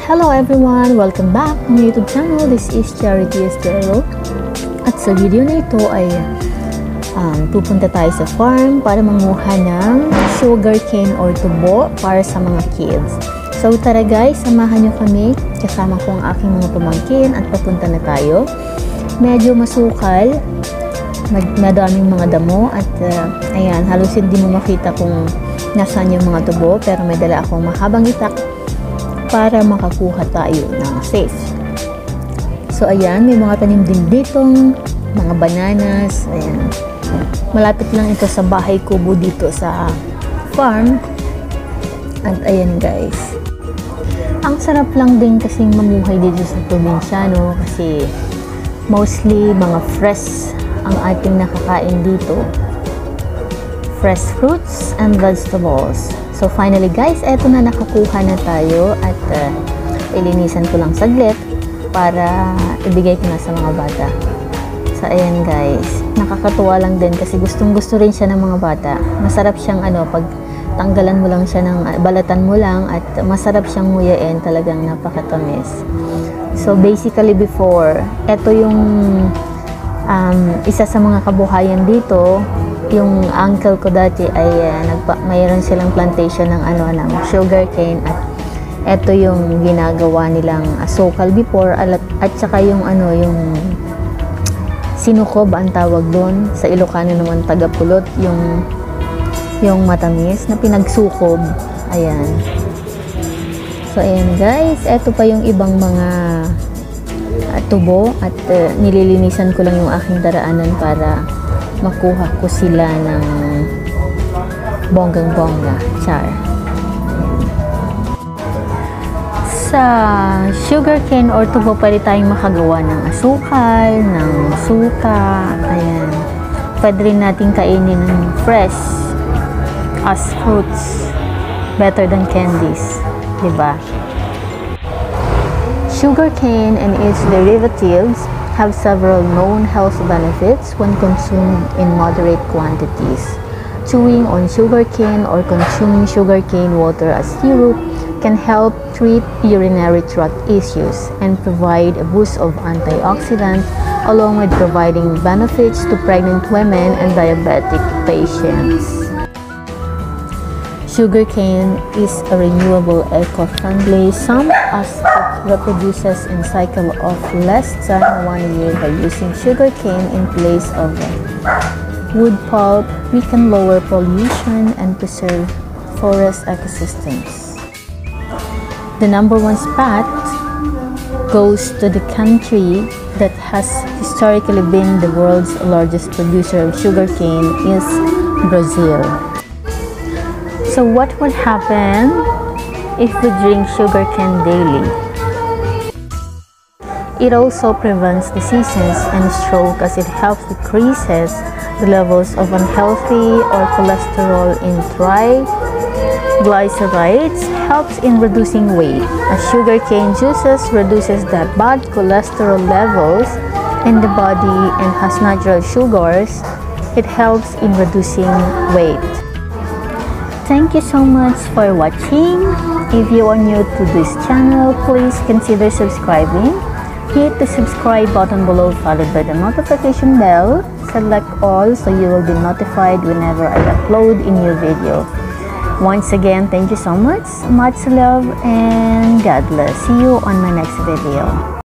Hello everyone! Welcome back to my YouTube channel. This is Charity Estero. At sa video na ito ay pupunta tayo sa farm para manguha ng sugarcane or tubo para sa mga kids. So tara guys, samahan nyo kami. Kasama ko ang aking mga pamangkin at papunta na tayo. Medyo masukal. Madaming mga damo at ayan, halos hindi mo makita kung nasaan yung mga tubo, pero may dala akong mahabang itak para makakuha tayo ng safe. So ayan, may mga tanim din ditong mga bananas. Ayan, malapit lang ito sa bahay kubo dito sa farm. At ayan guys, ang sarap lang din kasing mamuhay dito sa probinsya, no? Kasi mostly mga fresh ang ating nakakain dito, fresh fruits and vegetables. So finally guys, eto na, nakakuha na tayo at ilinisan ko lang saglit para ibigay ko na sa mga bata. So ayan guys, nakakatuwa lang din kasi gustong gusto rin siya ng mga bata. Masarap siyang pag tanggalan mo lang siya ng balatan mo lang, at masarap siyang nguyain, talagang napakatamis. So basically before, eto yung isa sa mga kabuhayan dito. Yung uncle ko dati ay mayroon silang plantation ng ng sugarcane, at eto yung ginagawa nilang asukal before, at saka yung yung sinukob ang tawag doon, sa Ilocano naman tagapulot, yung matamis na pinagsukob. Ayan. So ayan guys, eto pa yung ibang mga tubo, at nililinisan ko lang yung aking daraanan para makuha ko sila ng bonggang-bongga. Char. Sa sugarcane or tubo, pwede tayong makagawa ng asukal, ng suka. Ayan. Pwede rin natin kainin ng fresh as fruits. Better than candies. Diba? Sugarcane and its derivatives have several known health benefits when consumed in moderate quantities. Chewing on sugarcane or consuming sugarcane water as syrup can help treat urinary tract issues and provide a boost of antioxidants, along with providing benefits to pregnant women and diabetic patients. Sugarcane is a renewable, eco-friendly sum as it reproduces in cycle of less than 1 year. By using sugarcane in place of wood pulp, we can lower pollution and preserve forest ecosystems. The #1 spot goes to the country that has historically been the world's largest producer of sugarcane, is Brazil. So what would happen if we drink sugarcane daily? It also prevents diseases and stroke, as it helps decreases the levels of unhealthy or cholesterol in triglycerides, helps in reducing weight, as sugarcane juices reduces the bad cholesterol levels in the body and has natural sugars. It helps in reducing weight. Thank you so much for watching. If you are new to this channel, please consider subscribing. Hit the subscribe button below, followed by the notification bell. Select all so you will be notified whenever I upload a new video. Once again, thank you so much. Much love and God bless. See you on my next video.